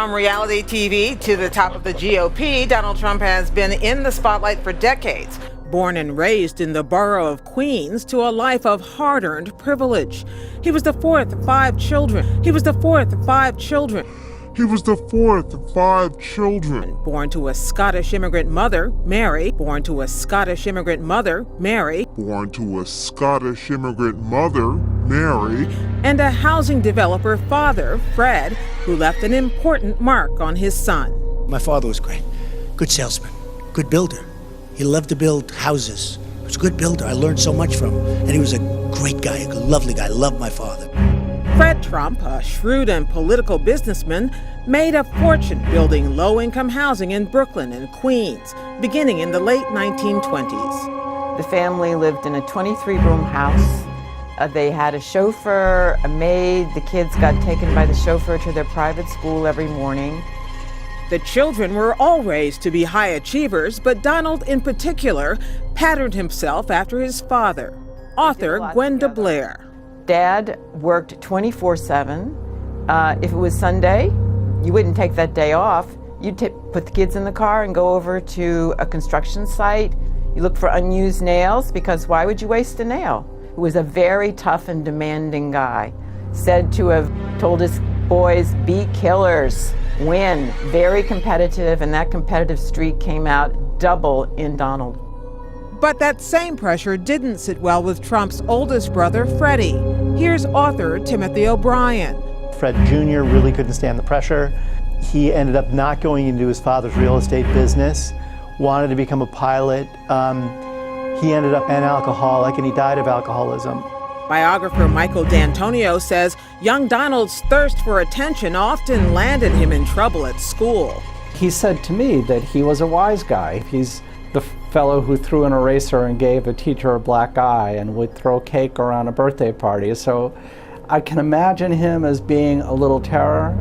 From reality TV to the top of the GOP, Donald Trump has been in the spotlight for decades. Born and raised in the borough of Queens to a life of hard-earned privilege. He was the fourth of five children. Born to a Scottish immigrant mother, Mary. And a housing developer father, Fred, who left an important mark on his son. My father was great. Good salesman, good builder. He loved to build houses. He was a good builder. I learned so much from him. And he was a great guy, a lovely guy. I loved my father. Fred Trump, a shrewd and political businessman, made a fortune building low-income housing in Brooklyn and Queens, beginning in the late 1920s. The family lived in a 23-room house. They had a chauffeur, a maid. The kids got taken by the chauffeur to their private school every morning. The children were all raised to be high achievers, but Donald in particular patterned himself after his father, author Gwenda Blair. Dad worked 24/7. If it was Sunday, you wouldn't take that day off. You'd put the kids in the car and go over to a construction site. You look for unused nails, because why would you waste a nail? He was a very tough and demanding guy. Said to have told his boys, be killers, win, very competitive, and that competitive streak came out double in Donald. But that same pressure didn't sit well with Trump's oldest brother, Freddie. Here's author Timothy O'Brien. Fred Jr. really couldn't stand the pressure. He ended up not going into his father's real estate business, wanted to become a pilot. He ended up an alcoholic, and he died of alcoholism. Biographer Michael D'Antonio says young Donald's thirst for attention often landed him in trouble at school. He said to me that he was a wise guy. He's the fellow who threw an eraser and gave a teacher a black eye and would throw cake around a birthday party. So I can imagine him as being a little terror.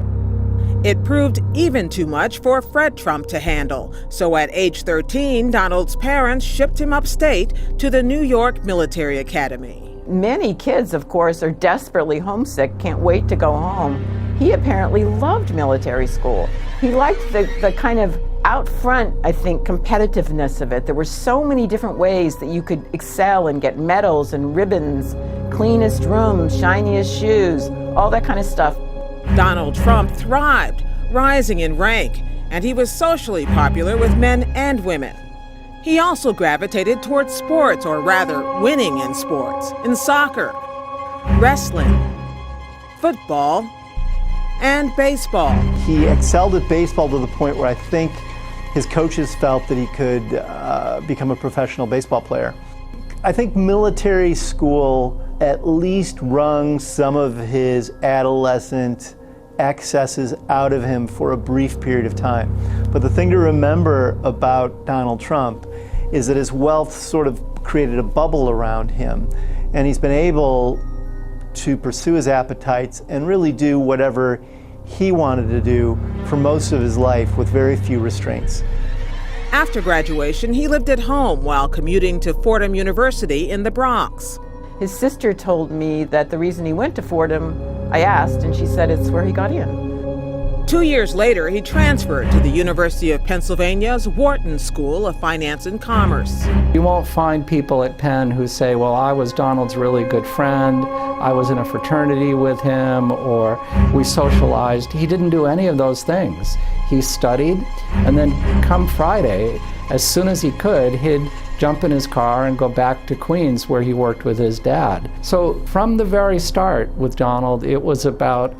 It proved even too much for Fred Trump to handle. So at age 13, Donald's parents shipped him upstate to the New York Military Academy. Many kids, of course, are desperately homesick, can't wait to go home. He apparently loved military school. He liked the kind of out front, I think, competitiveness of it. There were so many different ways that you could excel and get medals and ribbons, cleanest rooms, shiniest shoes, all that kind of stuff. Donald Trump thrived, rising in rank, and he was socially popular with men and women. He also gravitated towards sports, or rather, winning in sports, in soccer, wrestling, football, and baseball. He excelled at baseball to the point where I think his coaches felt that he could become a professional baseball player. I think military school at least wrung some of his adolescent excesses out of him for a brief period of time. But the thing to remember about Donald Trump is that his wealth sort of created a bubble around him, and he's been able to pursue his appetites and really do whatever he wanted to do for most of his life with very few restraints. After graduation, he lived at home while commuting to Fordham University in the Bronx. His sister told me that the reason he went to Fordham, I asked, and she said it's where he got in. 2 years later, he transferred to the University of Pennsylvania's Wharton School of Finance and Commerce. You won't find people at Penn who say, well, I was Donald's really good friend, I was in a fraternity with him, or we socialized. He didn't do any of those things. He studied, and then come Friday, as soon as he could, he'd jump in his car and go back to Queens where he worked with his dad. So from the very start with Donald, it was about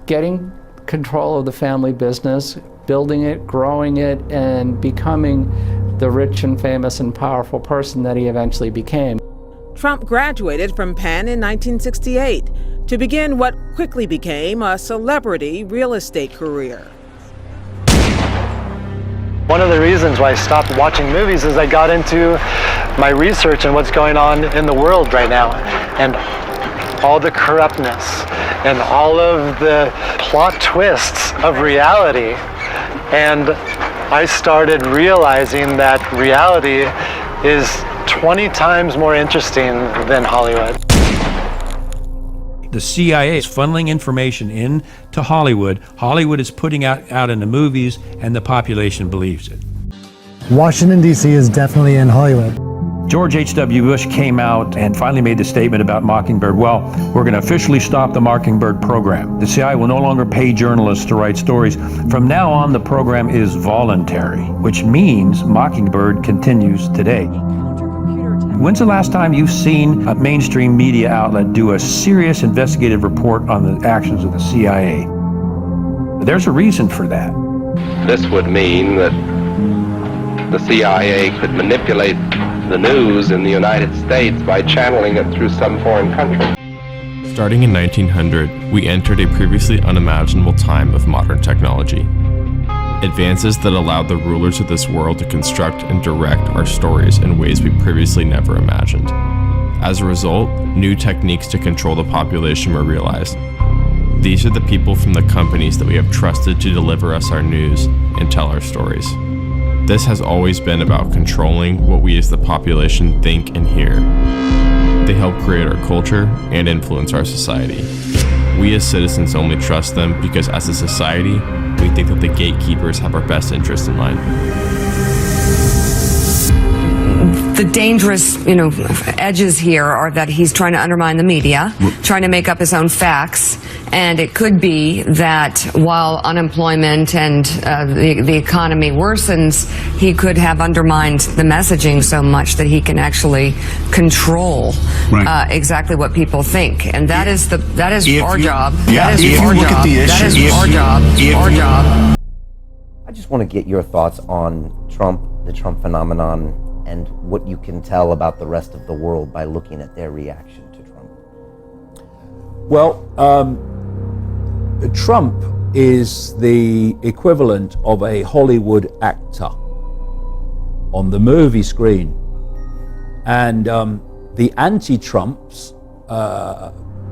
getting control of the family business, building it, growing it, and becoming the rich and famous and powerful person that he eventually became. Trump graduated from Penn in 1968 to begin what quickly became a celebrity real estate career. One of the reasons why I stopped watching movies is I got into my research and what's going on in the world right now, and all the corruptness and all of the plot twists of reality. And I started realizing that reality is 20 times more interesting than Hollywood. The CIA is funneling information into Hollywood. Hollywood is putting out in the movies, and the population believes it. Washington, D.C. is definitely in Hollywood. George H.W. Bush came out and finally made the statement about Mockingbird. Well, we're going to officially stop the Mockingbird program. The CIA will no longer pay journalists to write stories. From now on, the program is voluntary, which means Mockingbird continues today. When's the last time you've seen a mainstream media outlet do a serious investigative report on the actions of the CIA? There's a reason for that. This would mean that the CIA could manipulate the news in the United States by channeling it through some foreign country. Starting in 1900, we entered a previously unimaginable time of modern technology. Advances that allowed the rulers of this world to construct and direct our stories in ways we previously never imagined. As a result, new techniques to control the population were realized. These are the people from the companies that we have trusted to deliver us our news and tell our stories. This has always been about controlling what we as the population think and hear. They help create our culture and influence our society. We as citizens only trust them because as a society, we think that the gatekeepers have our best interest in mind. The dangerous, edges here are that he's trying to undermine the media, trying to make up his own facts, and it could be that while unemployment and the economy worsens, he could have undermined the messaging so much that he can actually control exactly what people think, and that is our job. That is our job. That is our job. Our job. I just want to get your thoughts on Trump, the Trump phenomenon, and what you can tell about the rest of the world by looking at their reaction to Trump. Well, Trump is the equivalent of a Hollywood actor on the movie screen. And the anti-Trumps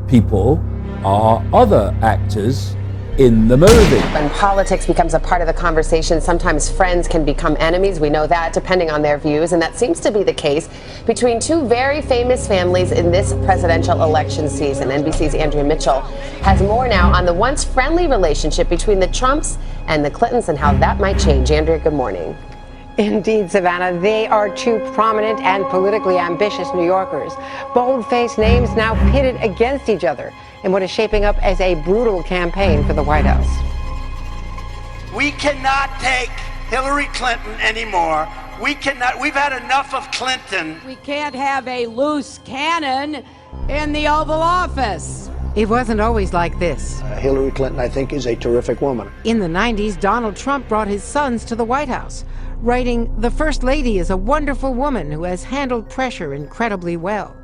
people are other actors in the movie. When politics becomes a part of the conversation, sometimes friends can become enemies. We know that, depending on their views, and that seems to be the case between two very famous families in this presidential election season. NBC's Andrea Mitchell has more now on the once friendly relationship between the Trumps and the Clintons and how that might change. Andrea, good morning. Indeed, Savannah, they are two prominent and politically ambitious New Yorkers. Bold-faced names now pitted against each other in what is shaping up as a brutal campaign for the White House. We cannot take Hillary Clinton anymore. We cannot. We've had enough of Clinton. We can't have a loose cannon in the Oval Office. It wasn't always like this. Hillary Clinton, I think, is a terrific woman. In the 90s, Donald Trump brought his sons to the White House, writing, "The First Lady is a wonderful woman who has handled pressure incredibly well."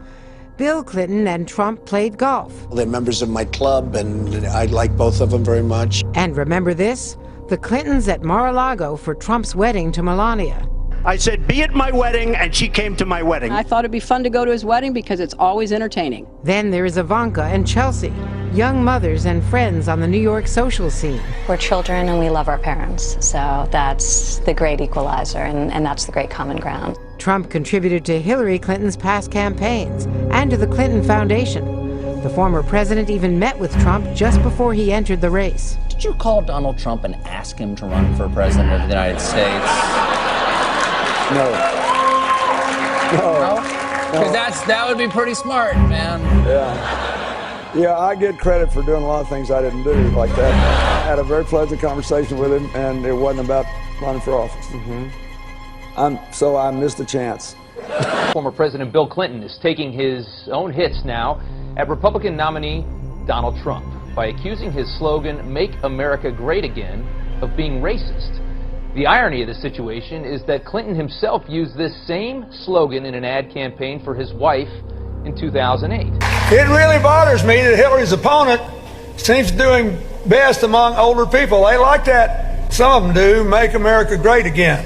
Bill Clinton and Trump played golf. They're members of my club, and I like both of them very much. And remember this? The Clintons at Mar-a-Lago for Trump's wedding to Melania. I said, be at my wedding, and she came to my wedding. I thought it'd be fun to go to his wedding because it's always entertaining. Then there is Ivanka and Chelsea, young mothers and friends on the New York social scene. We're children and we love our parents, so that's the great equalizer, and that's the great common ground. Trump contributed to Hillary Clinton's past campaigns and to the Clinton Foundation. The former president even met with Trump just before he entered the race. Did you call Donald Trump and ask him to run for president of the United States? No. Because that would be pretty smart, man. Yeah, I get credit for doing a lot of things I didn't do like that. I had a very pleasant conversation with him, and it wasn't about running for office. So I missed a chance. Former President Bill Clinton is taking his own hits now at Republican nominee Donald Trump by accusing his slogan, "Make America Great Again," of being racist. The irony of the situation is that Clinton himself used this same slogan in an ad campaign for his wife in 2008. It really bothers me that Hillary's opponent seems to be doing best among older people. They like that. Some of them do. Make America Great Again.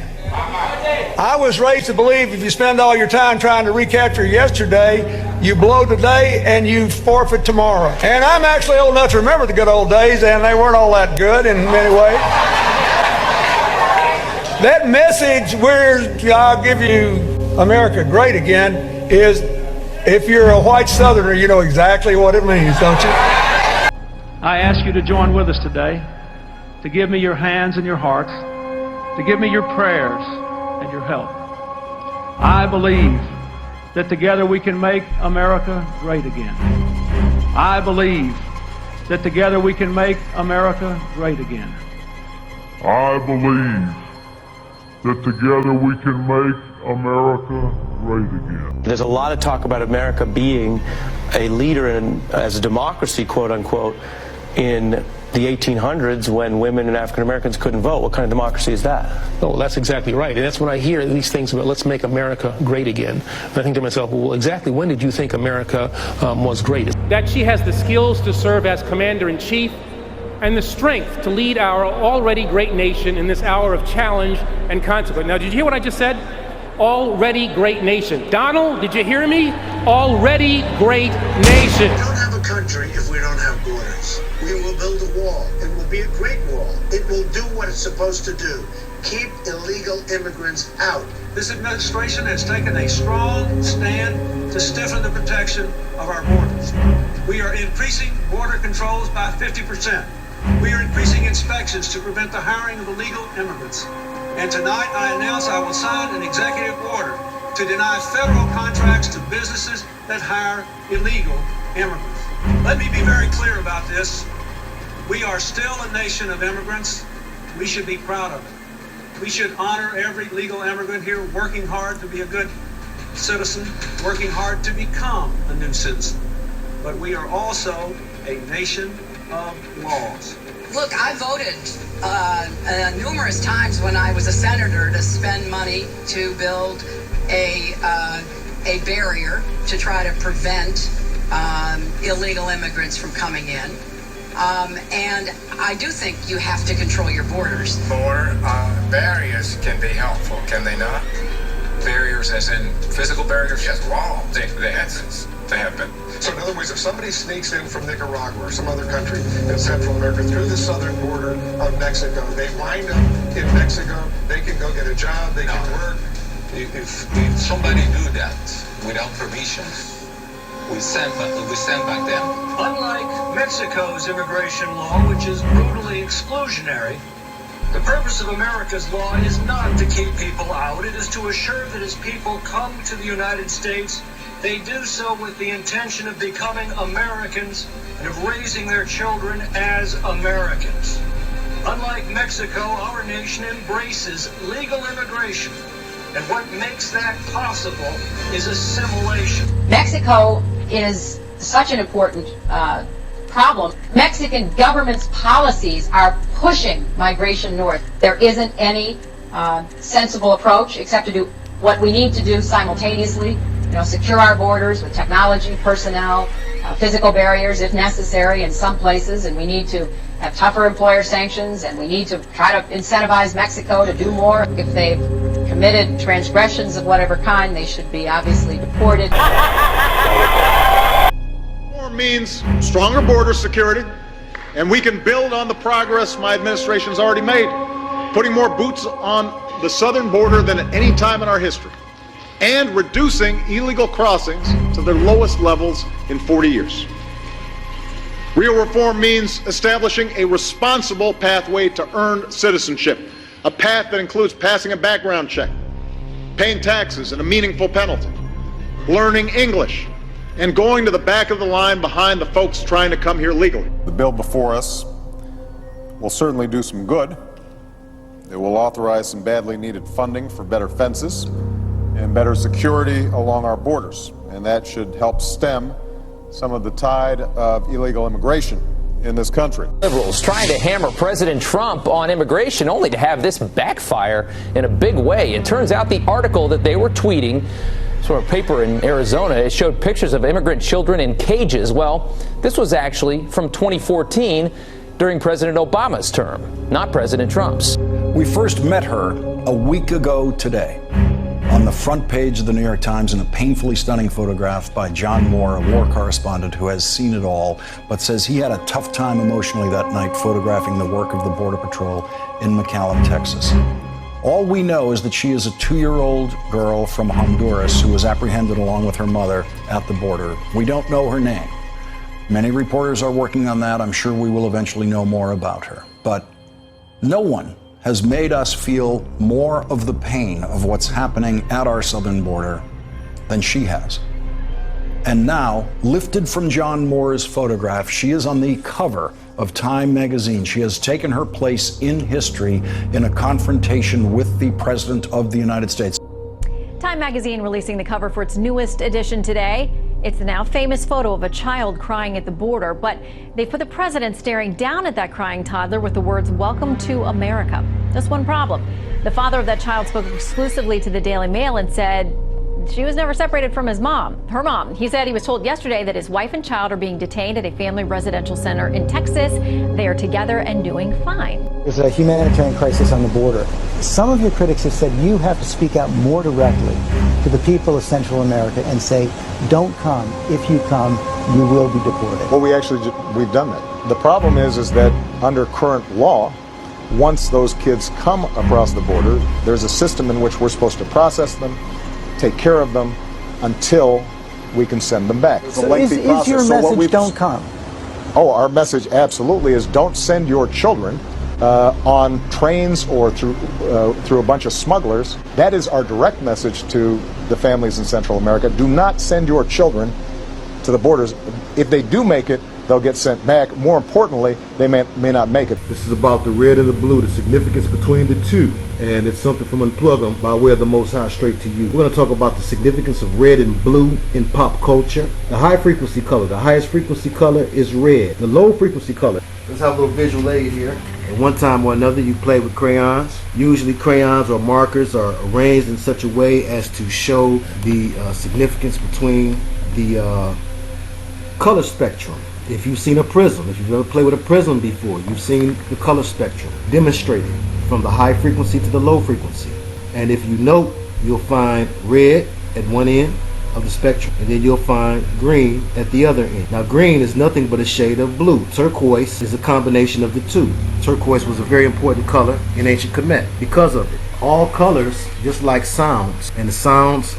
I was raised to believe if you spend all your time trying to recapture yesterday, you blow today and you forfeit tomorrow. And I'm actually old enough to remember the good old days, and they weren't all that good in many ways. That message where I'll give you America Great Again is If you're a white Southerner, you know exactly what it means, don't you? I ask you to join with us today, to give me your hands and your hearts, to give me your prayers and your help. I believe that together we can make America great again. I believe that together we can make America great again. I believe that together we can make America great again. There's a lot of talk about America being a leader as a democracy, quote unquote, in the 1800s when women and African Americans couldn't vote. What kind of democracy is that? Oh, that's exactly right. And that's when I hear these things about let's make America great again. And I think to myself, well, exactly when did you think America was great? That she has the skills to serve as commander-in-chief and the strength to lead our already great nation in this hour of challenge and consequence. Now, did you hear what I just said? Already great nation. Donald, did you hear me? Already great nation. We don't have a country if we don't have borders. We will build a wall. It will be a great wall. It will do what it's supposed to do. Keep illegal immigrants out. This administration has taken a strong stand to stiffen the protection of our borders. We are increasing border controls by 50%. We are increasing inspections to prevent the hiring of illegal immigrants. And tonight I announce I will sign an executive order to deny federal contracts to businesses that hire illegal immigrants. Let me be very clear about this. We are still a nation of immigrants. We should be proud of it. We should honor every legal immigrant here working hard to be a good citizen, working hard to become a new citizen. But we are also a nation of laws. Look, I voted numerous times when I was a senator to spend money to build a barrier to try to prevent illegal immigrants from coming in. And I do think you have to control your borders. More barriers can be helpful, can they not? Barriers as in physical barriers? Yes, walls. They have been. So in other words, if somebody sneaks in from Nicaragua or some other country in Central America through the southern border of Mexico, they wind up in Mexico, they can go get a job, they can work. If somebody do that without permission, we send back them. Unlike Mexico's immigration law, which is brutally exclusionary, the purpose of America's law is not to keep people out. It is to assure that as people come to the United States, they do so with the intention of becoming Americans and of raising their children as Americans. Unlike Mexico, our nation embraces legal immigration. And what makes that possible is assimilation. Mexico is such an important problem. Mexican government's policies are pushing migration north. There isn't any sensible approach except to do what we need to do simultaneously. Secure our borders with technology, personnel, physical barriers if necessary in some places, and we need to have tougher employer sanctions, and we need to try to incentivize Mexico to do more. If they've committed transgressions of whatever kind, they should be obviously deported. Reform means stronger border security, and we can build on the progress my administration's already made, putting more boots on the southern border than at any time in our history, and reducing illegal crossings to their lowest levels in 40 years. Real reform means establishing a responsible pathway to earn citizenship, a path that includes passing a background check, paying taxes and a meaningful penalty, learning English, and going to the back of the line behind the folks trying to come here legally. The bill before us will certainly do some good. It will authorize some badly needed funding for better fences and better security along our borders, and that should help stem some of the tide of illegal immigration in this country. Liberals trying to hammer President Trump on immigration only to have this backfire in a big way. It turns out the article that they were tweeting from a paper in Arizona, it showed pictures of immigrant children in cages. Well, this was actually from 2014 during President Obama's term, not President Trump's. We first met her a week ago today on the front page of the New York Times in a painfully stunning photograph by John Moore, a war correspondent who has seen it all, but says he had a tough time emotionally that night photographing the work of the Border Patrol in McAllen, Texas. All we know is that she is a 2-year-old girl from Honduras who was apprehended along with her mother at the border. We don't know her name. Many reporters are working on that. I'm sure we will eventually know more about her. But no one has made us feel more of the pain of what's happening at our southern border than she has. And now, lifted from John Moore's photograph, she is on the cover of Time magazine. She has taken her place in history in a confrontation with the President of the United States. Time magazine releasing the cover for its newest edition today. It's the now famous photo of a child crying at the border, but they put the president staring down at that crying toddler with the words, "Welcome to America." Just one problem. The father of that child spoke exclusively to the Daily Mail and said she was never separated from her mom. He said he was told yesterday that his wife and child are being detained at a family residential center in Texas. They are together and doing fine. There's a humanitarian crisis on the border. Some of your critics have said you have to speak out more directly to the people of Central America and say, don't come. If you come, you will be deported. Well, we've done that. The problem is that under current law, once those kids come across the border, there's a system in which we're supposed to process them, take care of them until we can send them back. It's a lengthy process. Is your message don't come? Oh, our message absolutely is don't send your children on trains or through a bunch of smugglers. That is our direct message to the families in Central America. Do not send your children to the borders. If they do make it, they'll get sent back. More importantly, they may not make it. This is about the red and the blue, the significance between the two. And it's something from Unplug Them by way of the Most High straight to you. We're going to talk about the significance of red and blue in pop culture. The high frequency color, the highest frequency color is red. The low frequency color. Let's have a little visual aid here. At one time or another, you play with crayons. Usually crayons or markers are arranged in such a way as to show the significance between the color spectrum. If you've seen a prism, if you've ever played with a prism before, you've seen the color spectrum demonstrated from the high frequency to the low frequency. And if you note, you'll find red at one end of the spectrum, and then you'll find green at the other end. Now green is nothing but a shade of blue. Turquoise is a combination of the two. Turquoise was a very important color in ancient Kemet because of it. All colors, just like sounds, and the sounds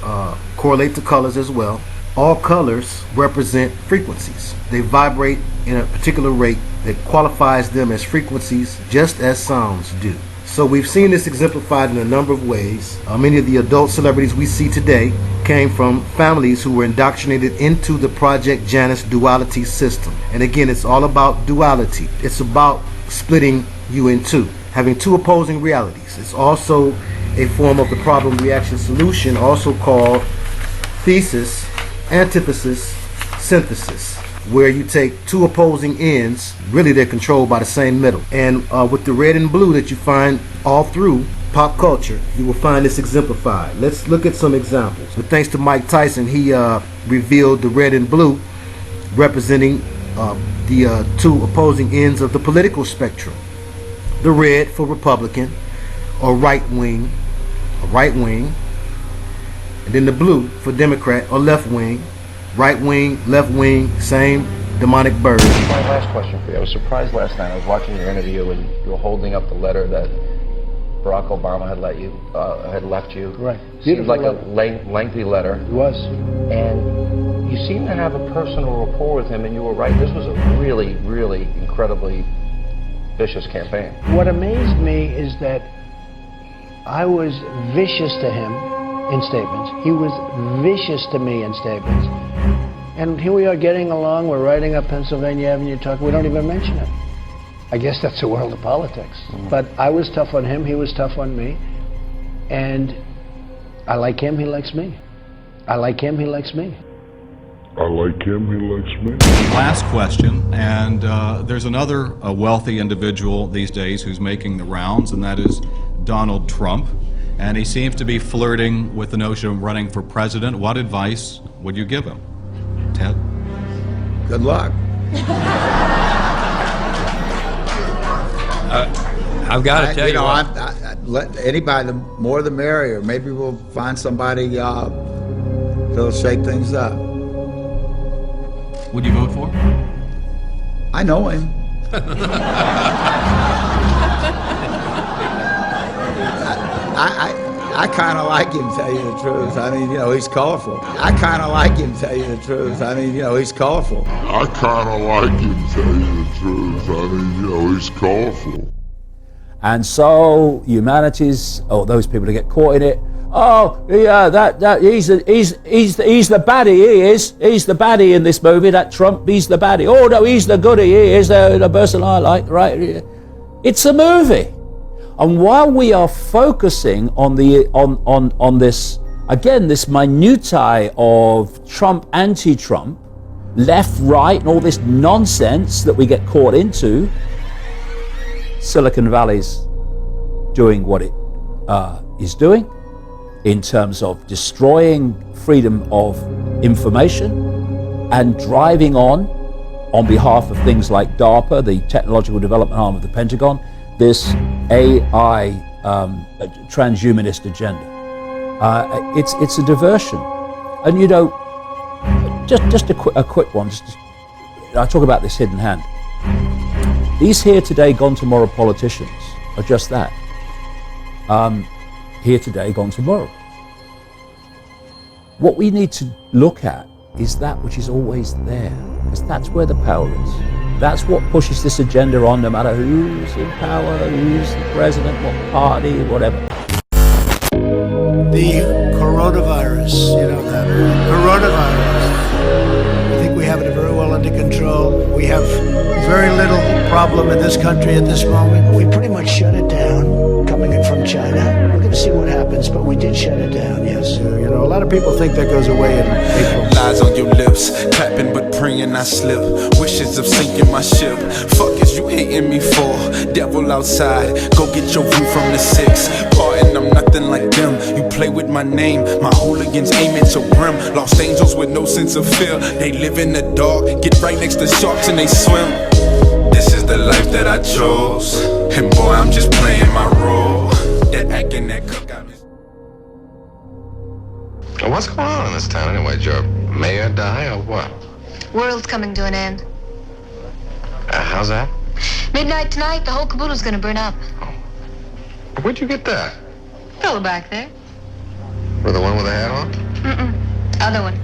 correlate to colors as well, all colors represent frequencies. They vibrate in a particular rate that qualifies them as frequencies just as sounds do. So we've seen this exemplified in a number of ways. Many of the adult celebrities we see today came from families who were indoctrinated into the Project Janus duality system. And again, it's all about duality. It's about splitting you in two, having two opposing realities. It's also a form of the problem reaction solution, also called thesis, antithesis, synthesis, where you take two opposing ends, really they're controlled by the same middle. And with the red and blue that you find all through pop culture, you will find this exemplified. Let's look at some examples. But thanks to Mike Tyson, he revealed the red and blue representing the two opposing ends of the political spectrum. The red for Republican or right wing, and then the blue for Democrat or left wing, left wing, same demonic bird. My last question for you. I was surprised last night. I was watching your interview and you were holding up the letter that Barack Obama had left you. Right. Seemed like a lengthy letter. It was. And you seem to have a personal rapport with him, and you were right. This was a really, really incredibly vicious campaign. What amazed me is that I was vicious to him in statements. He was vicious to me in statements. And here we are getting along, we're riding up Pennsylvania Avenue talking, we don't even mention it. I guess that's the world of politics. But I was tough on him, he was tough on me. And I like him, he likes me. I like him, he likes me. I like him, he likes me. Last question, and there's another wealthy individual these days who's making the rounds, and that is Donald Trump. And he seems to be flirting with the notion of running for president. What advice would you give him? Ted? Good luck. I've got to tell you, let anybody, the more the merrier. Maybe we'll find somebody that'll shake things up. Would you vote for him? I know him. I kind of like him, tell you the truth. I mean, you know, he's colorful. I kind of like him, tell you the truth. I mean, you know, he's colorful. I kind of like him, tell you the truth. I mean, you know, he's colorful. And so humanities, those people that get caught in it, he's the baddie, he is. He's the baddie in this movie, that Trump, he's the baddie. Oh no, he's the goodie, he is the person I like, right? It's a movie. And while we are focusing on this, again, this minutiae of Trump, anti-Trump, left, right, and all this nonsense that we get caught into, Silicon Valley's doing what it is doing in terms of destroying freedom of information and driving on behalf of things like DARPA, the technological development arm of the Pentagon, this AI transhumanist agenda. It's a diversion. And you know, just a quick one, I talk about this hidden hand. These here today, gone tomorrow politicians are just that. Here today, gone tomorrow. What we need to look at is that which is always there, because that's where the power is. That's what pushes this agenda on, no matter who's in power, who's the president, what party, whatever. The coronavirus, you know that. Coronavirus. I think we have it very well under control. We have very little problem in this country at this moment. We pretty much shut it down, coming in from China. We're going to see what happens, but we did shut it down, yes. You know, a lot of people think that goes away in April. Lies on your lips, clapping but praying I slip. Wishes of sinking my ship. Fuck is you hating me for? Devil outside, go get your view from the 6. Pardon, I'm nothing like them. You play with my name, my hooligans aiming to rim. Lost angels with no sense of fear. They live in the dark, get right next to sharks and they swim. This is the life that I chose, and boy, I'm just playing my role. That acting that cook got me. What's going on in this town anyway? Did your mayor die or what? World's coming to an end. How's that? Midnight tonight, the whole caboodle's gonna burn up. Where'd you get that? Fellow back there. With the one with the hat on? Mm-mm. Other one.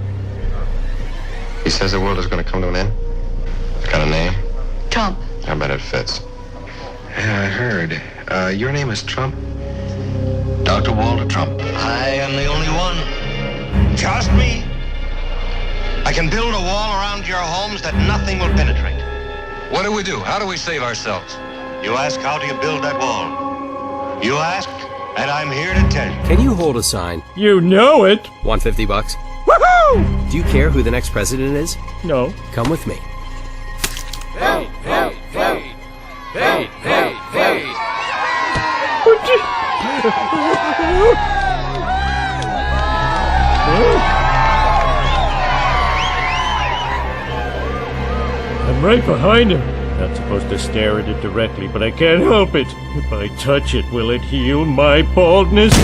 He says the world is gonna come to an end? Got a name? Trump. I bet it fits. Yeah, I heard. Your name is Trump? Dr. Walter Trump. I am the only one. Trust me. I can build a wall around your homes that nothing will penetrate. What do we do? How do we save ourselves? You ask, how do you build that wall? You ask, and I'm here to tell you. Can you hold a sign? You know it. Want $50? Woohoo! Do you care who the next president is? No. Come with me. Hey, hey, hey. Hey, hey, hey. I'm right behind him. Not supposed to stare at it directly, but I can't help it. If I touch it, will it heal my baldness?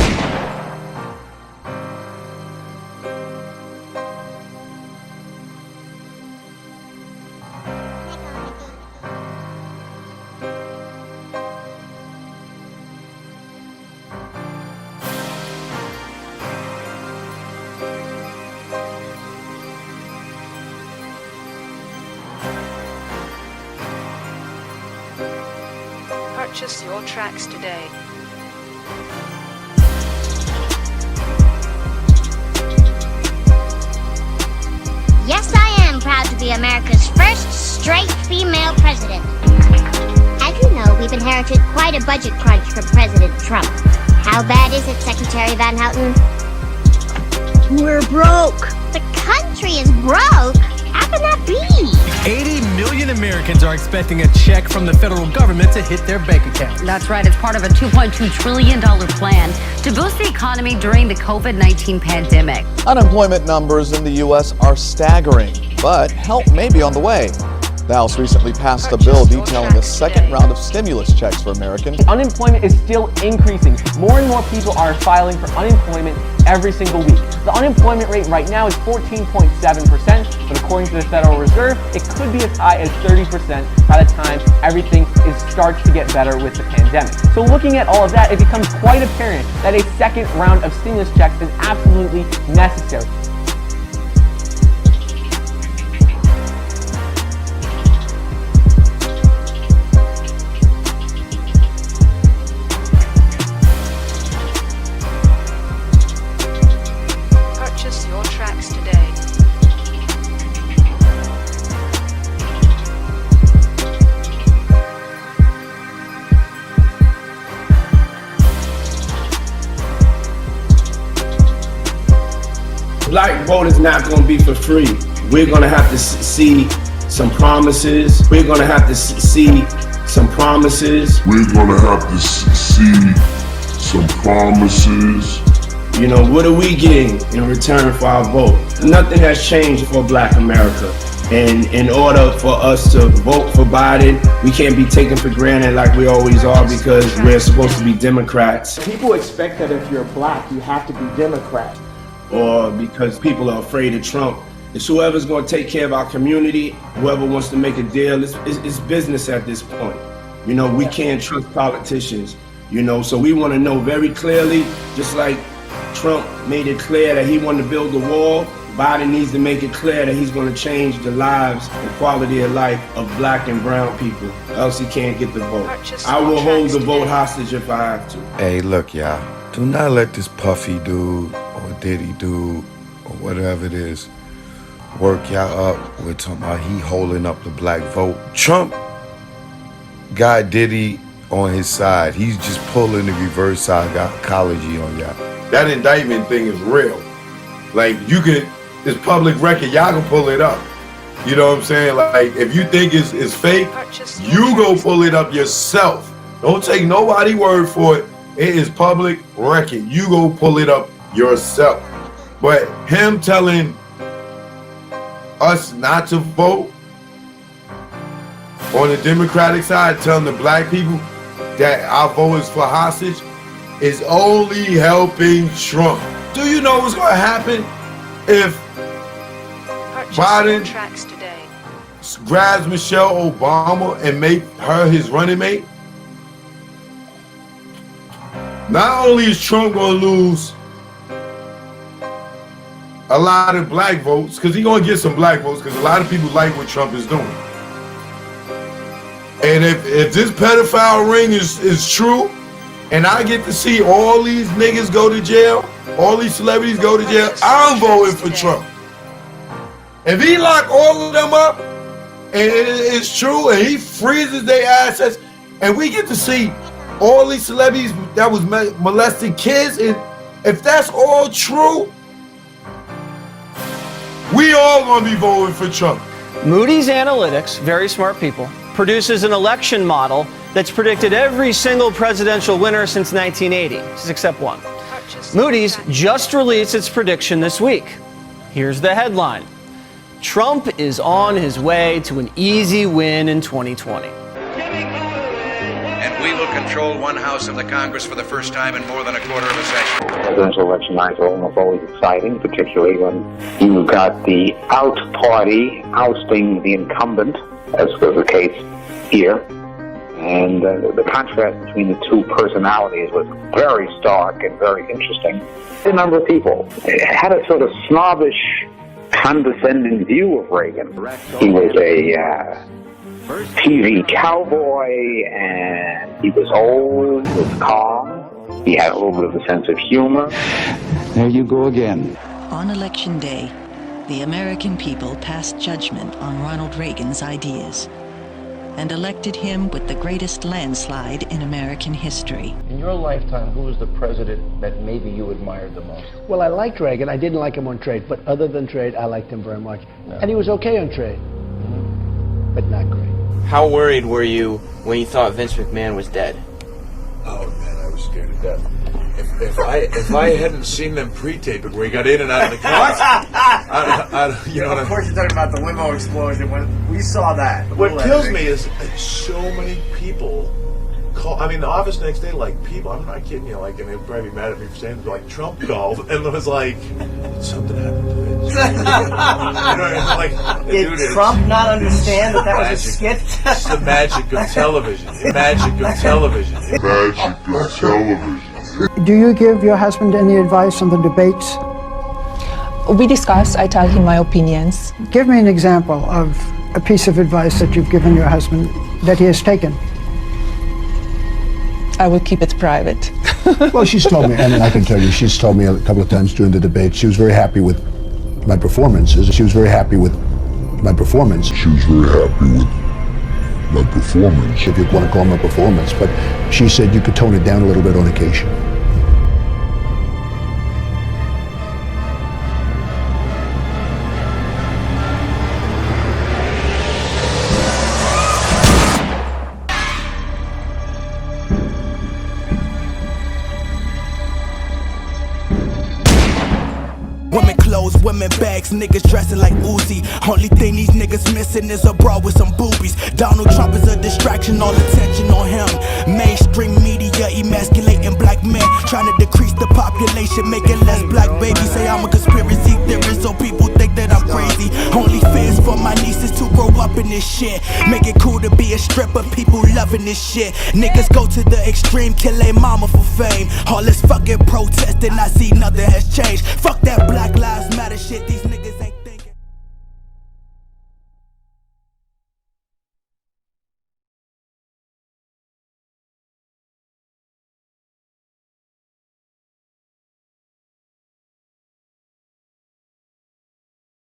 Purchase your tracks today. Yes, I am proud to be America's first straight female president. As you know, we've inherited quite a budget crunch from President Trump. How bad is it, Secretary Van Houten? We're broke. The country is broke? How can that be? 80 million Americans are expecting a check from the federal government to hit their bank account. That's right. It's part of a $2.2 trillion plan to boost the economy during the COVID-19 pandemic. Unemployment numbers in the U.S. are staggering, but help may be on the way. The House recently passed a bill detailing a second round of stimulus checks for Americans. Unemployment is still increasing. More and more people are filing for unemployment every single week. The unemployment rate right now is 14.7%, but according to the Federal Reserve, it could be as high as 30% by the time everything starts to get better with the pandemic. So looking at all of that, it becomes quite apparent that a second round of stimulus checks is absolutely necessary. Purchase your tracks today. Black vote is not going to be for free. We're going to have to see some promises. We're going to have to see some promises. We're going to have to see some promises. You know, what are we getting in return for our vote? Nothing has changed for Black America. And in order for us to vote for Biden, we can't be taken for granted like we always are because we're supposed to be Democrats. People expect that if you're Black, you have to be Democrat. Or because people are afraid of Trump. It's whoever's going to take care of our community, whoever wants to make a deal. It's business at this point. You know, we can't trust politicians, you know, so we want to know very clearly, just like Trump made it clear that he wanted to build the wall, Biden needs to make it clear that he's going to change the lives and quality of life of Black and brown people, else he can't get the vote. I will hold the vote hostage if I have to. Hey, look, y'all, do not let this Puffy dude or Diddy dude or whatever it is work y'all up with talking about he holding up the Black vote. Trump got Diddy on his side. He's just pulling the reverse psychology on y'all. That indictment thing is real. Like, you can, it's public record, y'all can pull it up. You know what I'm saying? Like, if you think it's fake, you go pull it up yourself. Don't take nobody's word for it. It is public record. You go pull it up yourself. But him telling us not to vote on the Democratic side, telling the Black people that our vote is for hostage, is only helping Trump. Do you know what's going to happen if Biden grabs Michelle Obama and make her his running mate? Not only is Trump going to lose a lot of Black votes, because he's going to get some Black votes, because a lot of people like what Trump is doing. And if this pedophile ring is true, and I get to see all these niggas go to jail, all these celebrities go to jail, I'm voting for Trump. If he lock all of them up, and it's true, and he freezes their assets, and we get to see all these celebrities that was molesting kids, and if that's all true, we all gonna be voting for Trump. Moody's Analytics, very smart people, produces an election model that's predicted every single presidential winner since 1980, except one. Moody's just released its prediction this week. Here's the headline: Trump is on his way to an easy win in 2020. And we will control one house of the Congress for the first time in more than a quarter of a century. Presidential election nights are almost always exciting, particularly when you've got the out party ousting the incumbent, as was the case here. And the contrast between the two personalities was very stark and very interesting. A number of people had a sort of snobbish, condescending view of Reagan. He was a TV cowboy, and he was old, he was calm, he had a little bit of a sense of humor. There you go again. On Election Day, the American people passed judgment on Ronald Reagan's ideas and elected him with the greatest landslide in American history. In your lifetime, who was the president that maybe you admired the most? Well, I liked Reagan. I didn't like him on trade, but other than trade, I liked him very much. Yeah. And he was okay on trade, but not great. How worried were you when you thought Vince McMahon was dead? Oh man, I was scared to death. If I hadn't seen them pre-tape it where he got in and out of the car, you know what I mean? Of course, you're talking about the limo explosion. When we saw that, what kills me is so many people call. I mean, the office next day, like people. I'm not kidding you. Like, and they'd probably be mad at me for saying, like Trump called and it was like, did something happen to Vince? Did Trump not understand that that was a skit? It's the magic of television. The magic of television. The magic of television. Do you give your husband any advice on the debates? We discuss. I tell him my opinions. Give me an example of a piece of advice that you've given your husband that he has taken. I will keep it private. Well, she's told me, and I can tell you, she's told me a couple of times during the debate, she was very happy with my performances. She was very happy with my performance. She was very happy with my performance. If you want to call them a performance, but she said you could tone it down a little bit on occasion. Women clothes, women bags, niggas dressing like Uzi. Only thing these niggas missing is a bra with some boobies. Donald Trump is a distraction, all attention on him. Mainstream media emasculating black men, trying to decrease the population, making less black babies. Say I'm a conspiracy theorist, so people think that I'm crazy. Only fans for my nieces to grow up in this shit. Make it cool to be a stripper, people loving this shit. Niggas go to the extreme, kill a mama for fame. All this fucking protesting, I see nothing has changed. Fuck that Black Lives Matter shit, these niggas ain't